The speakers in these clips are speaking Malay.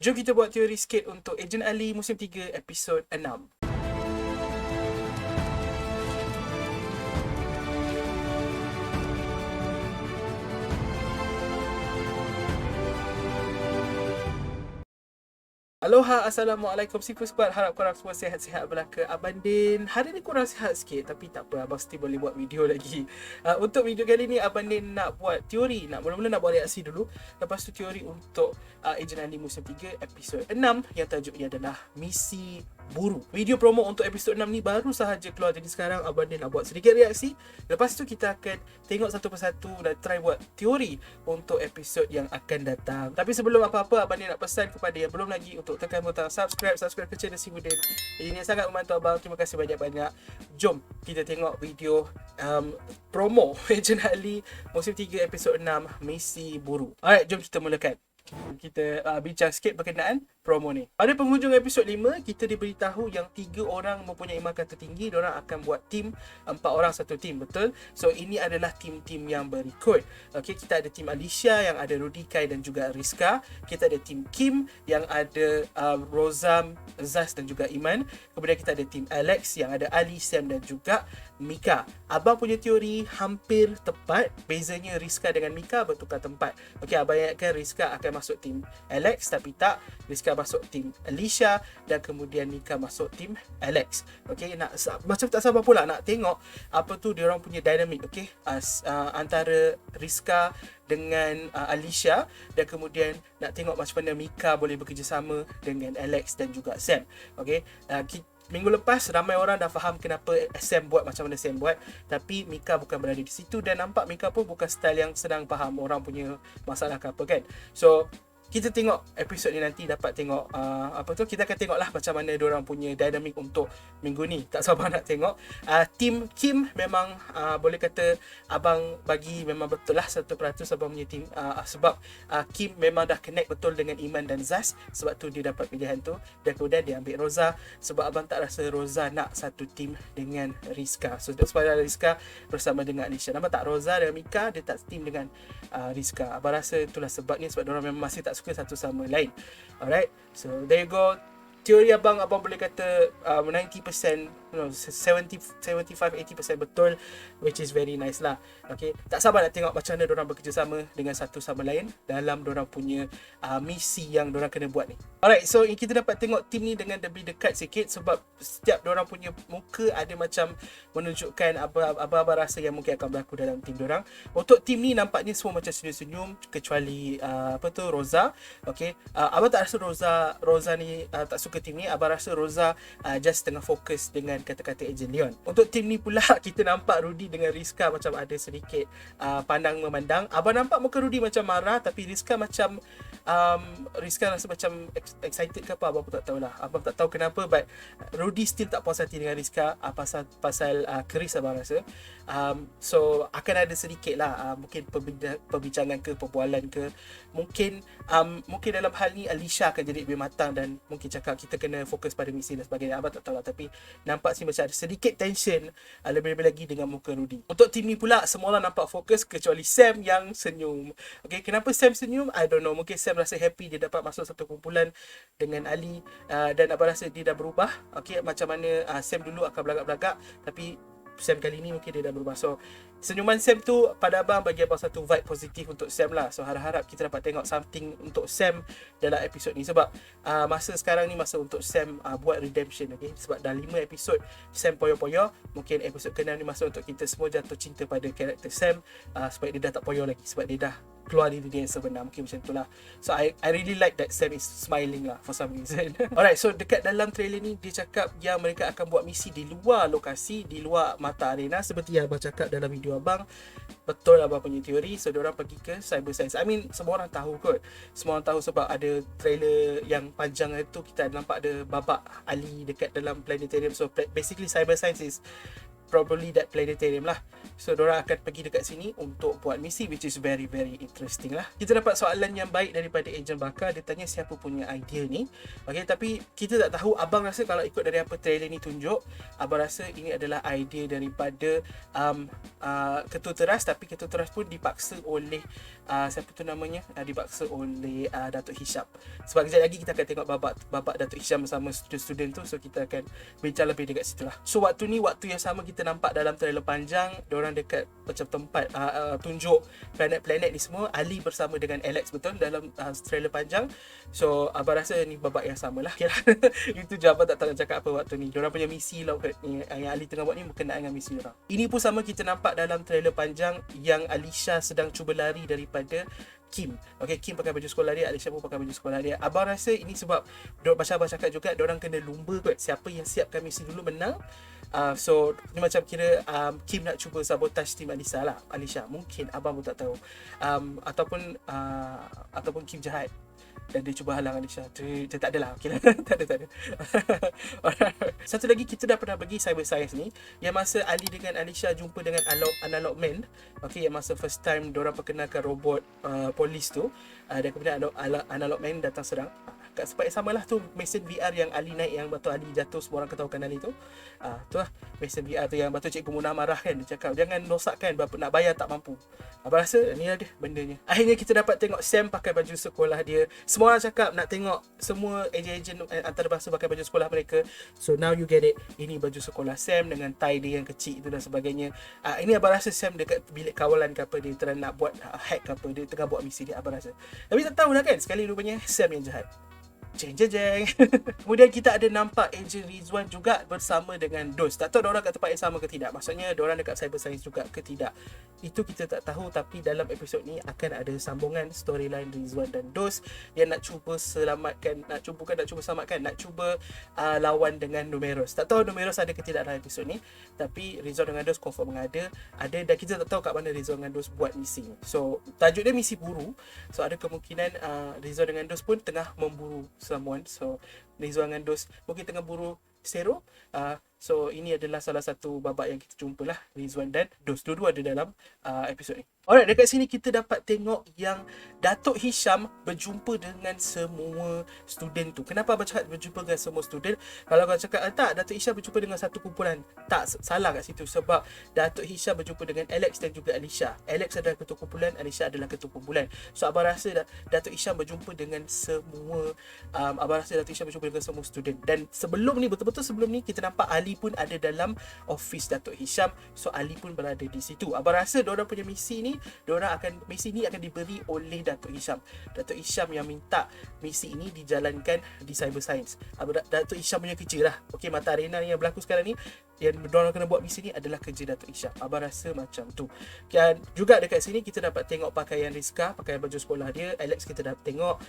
Jom kita buat teori sikit untuk Ejen Ali musim 3 episod 6. Aloha, Assalamualaikum Sifu Squad. Harap korang semua sihat-sihat belaka. Abang Din hari ni kurang sihat sikit, tapi tak apa, Abang still boleh buat video lagi. Untuk video kali ni Abang Din nak buat teori. Mula-mula nak buat reaksi dulu. Lepas tu teori untuk Ejen Ali musim 3 episod 6 yang tajuknya adalah Misi Buru. Video promo untuk episod 6 ni baru sahaja keluar, jadi sekarang Abang Din nak buat sedikit reaksi. Lepas tu kita akan tengok satu persatu dan try buat teori untuk episod yang akan datang. Tapi sebelum apa-apa, Abang Din nak pesan kepada yang belum lagi untuk tekan butang subscribe ke channel Si Budin. Ini sangat membantu abang. Terima kasih banyak-banyak. Jom kita tengok video promo Ejen Ali musim 3 episod 6 Misi Buru. Alright, jom kita mulakan. Kita bincang sikit berkenaan promo ni. Pada penghujung episod 5, kita diberitahu yang 3 orang mempunyai markah tertinggi. Diorang akan buat tim 4 orang satu tim, betul? So ini adalah tim-tim yang berikut. Okay, kita ada tim Alicia yang ada Rudy, Kai dan juga Rizka. Kita ada tim Kim yang ada Rozam, Zaz dan juga Iman. Kemudian kita ada tim Alex yang ada Ali, Sam dan juga Mika. Abang punya teori hampir tepat. Bezanya Rizka dengan Mika bertukar tempat. Okay, abang ingatkan Rizka akan masuk tim Alex, tapi tak. Rizka masuk tim Alicia dan kemudian Mika masuk tim Alex. Okay, macam tak sabar pula nak tengok apa tu diorang punya dynamic, okay, antara Rizka dengan Alicia, dan kemudian nak tengok macam mana Mika boleh bekerjasama dengan Alex dan juga Sam. Okay, minggu lepas ramai orang dah faham kenapa Sam buat macam mana Sam buat, tapi Mika bukan berada di situ dan nampak Mika pun bukan style yang sedang faham orang punya masalah ke apa kan. So kita tengok episod ni nanti dapat tengok kita akan tengoklah macam mana diorang punya dynamic untuk minggu ni. Tak sabar nak tengok. Tim Kim memang boleh kata abang bagi memang betul lah 100% abang punya tim, sebab Kim memang dah connect betul dengan Iman dan Zaz, sebab tu dia dapat pilihan tu. Dan kemudian dia ambil Roza sebab abang tak rasa Roza nak satu tim dengan Rizka. So sebab Rizka bersama dengan Alicia, nampak tak, Roza dan Mika dia tak tim dengan Rizka. Abang rasa itulah sebabnya, sebab diorang memang masih tak suka satu sama lain. Alright, so there you go. Teori abang boleh kata 90%, 75-80% betul, which is very nice lah. Okay, tak sabar nak tengok macam mana diorang bekerjasama dengan satu sama lain dalam diorang punya misi yang diorang kena buat ni. Alright, so kita dapat tengok tim ni dengan lebih dekat sikit, sebab setiap diorang punya muka ada macam menunjukkan apa rasa yang mungkin akan berlaku dalam tim diorang. Untuk tim ni nampaknya semua macam senyum-senyum kecuali Roza. Okay, abang tak rasa Roza ni tak suka tim ni. Abang rasa Roza just tengah fokus dengan kata-kata Ejen Leon. Untuk tim ni pula kita nampak Rudy dengan Rizka macam ada sedikit pandang memandang. Abang nampak muka Rudy macam marah, tapi Rizka macam Rizka rasa macam excited ke apa, abang pun tak tahulah. Abang tak tahu kenapa, but Rudy still tak puas hati dengan Rizka pasal keris abang rasa. So akan ada sedikit lah mungkin perbincangan ke perbualan ke. Mungkin dalam hal ni Alicia akan jadi lebih matang dan mungkin cakap kita kena fokus pada misi dan sebagainya. Abang tak tahu lah, tapi nampak sih macam ada sedikit tension lebih-lebih lagi dengan muka Rudy. Untuk tim ni pula semua orang nampak fokus kecuali Sam yang senyum. Okay, kenapa Sam senyum? I don't know. Mungkin Sam rasa happy dia dapat masuk satu kumpulan dengan Ali, dan abang rasa dia dah berubah. Okay, macam mana Sam dulu akan belagak-belagak, tapi Sam kali ni mungkin dia dah berubah. So senyuman Sam tu pada abang bagi abang satu vibe positif untuk Sam lah. So harap-harap kita dapat tengok something untuk Sam dalam episod ni, sebab masa sekarang ni masa untuk Sam buat redemption. Okay, sebab dah 5 episod Sam poyo-poyo, mungkin episod ke-6 ni masa untuk kita semua jatuh cinta pada karakter Sam, supaya dia dah tak poyo lagi, sebab dia dah keluar diri dia yang sebenar. Mungkin macam tu lah. So I really like that Sam is smiling lah for some reason. Alright, so dekat dalam trailer ni dia cakap yang mereka akan buat misi di luar lokasi, di luar mata arena, seperti yang abang cakap dalam video abang. Betul abang punya teori. So diorang pergi ke cyber science. I mean semua orang tahu kot. Semua orang tahu sebab ada trailer yang panjang itu, kita nampak ada babak Ali dekat dalam planetarium. So basically cyber science is probably that planetarium lah. So diorang akan pergi dekat sini untuk buat misi, which is very very interesting lah. Kita dapat soalan yang baik daripada ejen bakar. Dia tanya siapa punya idea ni. Okay, tapi kita tak tahu. Abang rasa kalau ikut dari apa trailer ni tunjuk, abang rasa ini adalah idea daripada Ketua Teras. Tapi Ketua Teras pun dipaksa oleh siapa tu namanya, dipaksa oleh Datuk Hisham. Sebab kejap lagi kita akan tengok babak Datuk Hisham bersama student-student tu. So kita akan bincang lebih dekat situ lah. So waktu ni, waktu yang sama kita nampak dalam trailer panjang, diorang dekat macam tempat tunjuk planet-planet ni semua. Ali bersama dengan Alex betul dalam trailer panjang. So abang rasa ni babak yang sama lah. Itu je, abang tak tahu nak cakap apa waktu ni. Diorang punya misi lah yang Ali tengah buat ni berkenaan dengan misi diorang. Ini pun sama kita nampak dalam trailer panjang yang Alisha sedang cuba lari daripada Kim. Okay, Kim pakai baju sekolah dia, Alisha pun pakai baju sekolah dia. Abang rasa ini sebab macam abang cakap juga, diorang kena lumba kot. Siapa yang siapkan misi dulu menang. So ni macam kira Kim nak cuba sabotage tim Alisha. Mungkin abang pun tak tahu. Ataupun Kim jahat dan dia cuba halang Alisha. Dia tak adalah. Okay lah. tak ada. Satu lagi, kita dah pernah pergi cyber science ni, yang masa Ali dengan Alisha jumpa dengan analog man. Okay, yang masa first time diorang perkenalkan robot polis tu, dan kemudian analog man datang serang. Kat tempat yang sama lah tu, mesin VR yang Ali naik, yang batu Ali jatuh, semua orang ketahukan Ali tu. Tu lah mesin VR tu yang batu Cikgu Munah marah kan. Dia cakap jangan rosakkan, nak bayar tak mampu. Abang rasa ni lah dia bendanya. Akhirnya kita dapat tengok Sam pakai baju sekolah dia. Semua orang cakap nak tengok semua ejen-ejen antarabangsa pakai baju sekolah mereka. So now you get it. Ini baju sekolah Sam dengan tie dia yang kecil itu dan sebagainya. Ini abang rasa Sam dekat bilik kawalan ke apa, dia tengah nak buat hack ke apa, dia tengah buat misi dia, abang rasa. Tapi tak tahu lah kan, sekali rupanya Sam yang jahat. Jeng. Kemudian kita ada nampak Ejen Rizwan juga bersama dengan Dos. Tak tahu diorang kat tempat yang sama ke tidak. Maksudnya diorang dekat cyber science juga ke tidak, itu kita tak tahu. Tapi dalam episod ni akan ada sambungan storyline Rizwan dan Dos yang nak cuba selamatkan, nak cuba lawan dengan Numeros. Tak tahu Numeros ada ke tidak dalam episod ni. Tapi Rizwan dengan Dos confirm ada, dan kita tak tahu kat mana Rizwan dengan Dos buat misi. So tajuk dia misi buru. So ada kemungkinan Rizwan dengan Dos pun tengah memburu someone. So Rizwan dengan Dos mungkin tengah buru Zero. So ini adalah salah satu babak yang kita jumpa lah, Rizwan dan Dos. Dua-dua ada dalam episod ni. Alright, dekat sini kita dapat tengok yang Datuk Hisham berjumpa dengan semua student tu. Kenapa abang cakap berjumpa dengan semua student? Kalau kau cakap tak, Datuk Hisham berjumpa dengan satu kumpulan, tak, salah kat situ. Sebab Datuk Hisham berjumpa dengan Alex dan juga Alisha. Alex adalah ketua kumpulan, Alisha adalah ketua kumpulan. So abang rasa Datuk Hisham berjumpa dengan semua student. Dan sebelum ni, betul-betul sebelum ni, kita nampak Ali pun ada dalam office Datuk Hisham. So Ali pun berada di situ. Abang rasa diorang punya misi ni, misi ni akan diberi oleh Datuk Hisham. Datuk Hisham yang minta misi ini dijalankan di cyber science. Datuk Hisham punya kerja lah. Okey, Mata Arena yang berlaku sekarang ni, yang diorang kena buat misi ni adalah kerja Datuk Hisham. Abang rasa macam tu. Dan juga dekat sini kita dapat tengok pakaian Rizka, pakaian baju sekolah dia. Alex kita dapat tengok.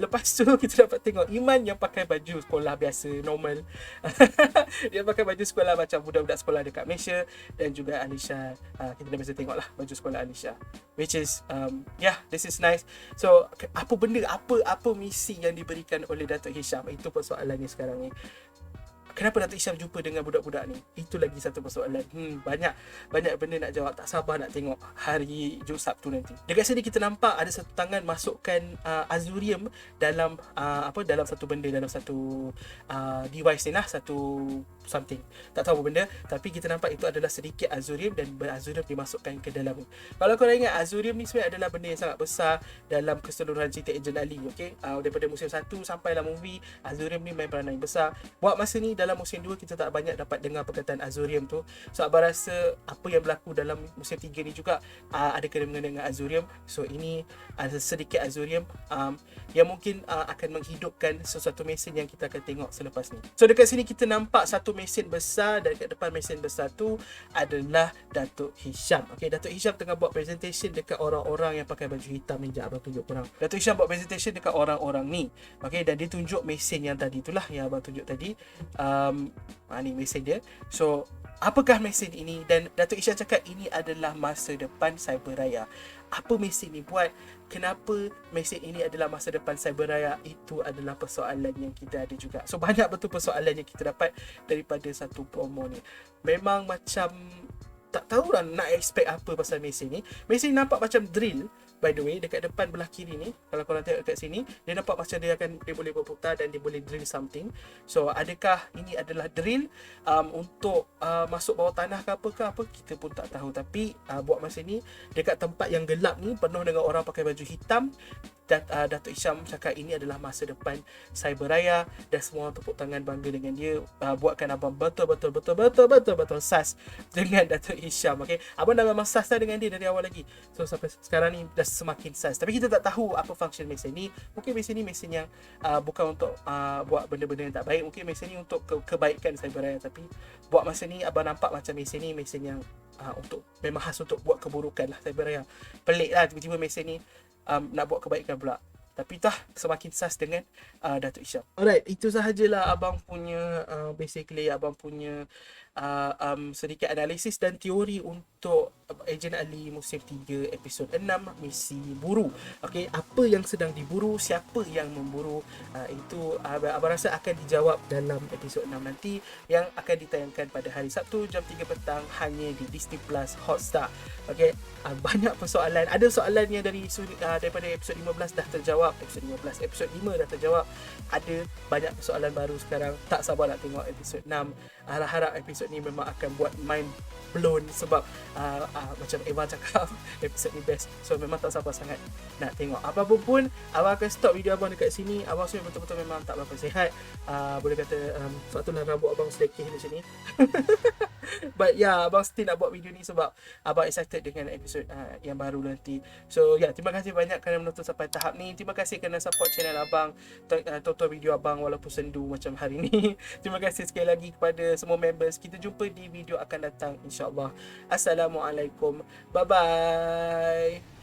Lepas tu kita dapat tengok Iman yang pakai baju sekolah biasa, normal. Dia pakai baju sekolah macam budak-budak sekolah dekat Malaysia. Dan juga Alisha, kita dah biasa tengok lah baju sekolah Alisha, which is this is nice. So apa benda, apa misi yang diberikan oleh Datuk Hisham? Itu persoalannya sekarang ni. Kenapa Datuk Hisham jumpa dengan budak-budak ni? Itu lagi satu persoalan. Banyak benda nak jawab. Tak sabar nak tengok hari Sabtu nanti. Dekat sini kita nampak ada satu tangan masukkan azurium dalam dalam satu benda, dalam satu device ni lah, satu something. Tak tahu apa benda, tapi kita nampak itu adalah sedikit azurium dan azurium dimasukkan ke dalam. Kalau korang ingat, azurium ni sebenarnya adalah benda yang sangat besar dalam keseluruhan cerita Ejen Ali. Okay? Daripada musim 1 sampailah movie, azurium ni main peranan yang besar. Buat masa ni dalam musim 2 kita tak banyak dapat dengar perkataan azurium tu. So abang rasa apa yang berlaku dalam musim 3 ni juga ada kena-mengena dengan azurium. So ini ada sedikit azurium yang mungkin akan menghidupkan sesuatu mesin yang kita akan tengok selepas ni. So dekat sini kita nampak satu mesin besar, dan dekat depan mesin besar tu adalah Datuk Hisham. Okay, Datuk Hisham tengah buat presentation dekat orang-orang yang pakai baju hitam ni. Sekejap abang tunjuk korang. Datuk Hisham buat presentation dekat orang-orang ni. Okay, dan dia tunjuk mesin yang tadi itulah yang abang tunjuk tadi. Ni mesin dia. So apakah mesin ini? Dan Datuk Hisham cakap ini adalah masa depan cyber raya. apa mesin ni buat, kenapa mesin ini adalah masa depan Cyberraya, itu adalah persoalan yang kita ada juga. So banyak betul persoalan yang kita dapat daripada satu promo ni. Memang macam tak tahu lah nak expect apa pasal mesin ni. Mesin ni nampak macam drill, by the way, dekat depan belah kiri ni, kalau korang tengok dekat sini, dia nampak macam dia boleh berputar dan dia boleh drill something. So adakah ini adalah drill untuk masuk bawah tanah ke apa, kita pun tak tahu. Tapi buat masa ni dekat tempat yang gelap ni, penuh dengan orang pakai baju hitam, Datuk Hisham cakap ini adalah masa depan Cyberraya, dan semua tepuk tangan bangga dengan dia. Buatkan abang betul-betul sas dengan Datuk Hisham. Okay, abang dah memang sas dengan dia dari awal lagi. So sampai sekarang ni dah semakin sas. Tapi kita tak tahu apa function mesin ni. Mungkin mesin ni mesin yang bukan untuk buat benda-benda yang tak baik. Mungkin mesin ni untuk kebaikan Cyberraya. Tapi buat masa ni abang nampak macam mesin ni mesin yang untuk memang khas untuk buat keburukan lah Cyberraya. Pelik lah tiba-tiba mesin ni nak buat kebaikan pula. Tapi semakin sas dengan Datuk Hisham. Alright, itu sahajalah abang punya basically abang punya sedikit analisis dan teori untuk Ejen Ali musim 3 episod 6 misi buru. Okey, apa yang sedang diburu, siapa yang memburu, itu abang rasa akan dijawab dalam episod 6 nanti yang akan ditayangkan pada hari Sabtu jam 3 petang hanya di Disney Plus Hotstar. Okey, banyak persoalan. Ada soalan yang daripada episod 15 dah terjawab, episod 15, episod 5 dah terjawab. Ada banyak persoalan baru sekarang. Tak sabar nak tengok episod 6. Harap-harap episod ni memang akan buat mind blown sebab macam Eva cakap episod ni best. So memang tak sabar sangat nak tengok. Apa pun abang akan stop video abang dekat sini. Abang sebenarnya betul-betul memang tak berapa sihat. Boleh kata sebab tu lah rambut abang sedekih macam ni. But abang still nak buat video ni sebab abang excited dengan episod yang baru nanti. So terima kasih banyak kerana menonton sampai tahap ni. Terima kasih kerana support channel abang, tonton video abang walaupun sendu macam hari ni. Terima kasih sekali lagi kepada semua members. Kita jumpa di video akan datang insya-Allah. Assalamualaikum. Bye bye.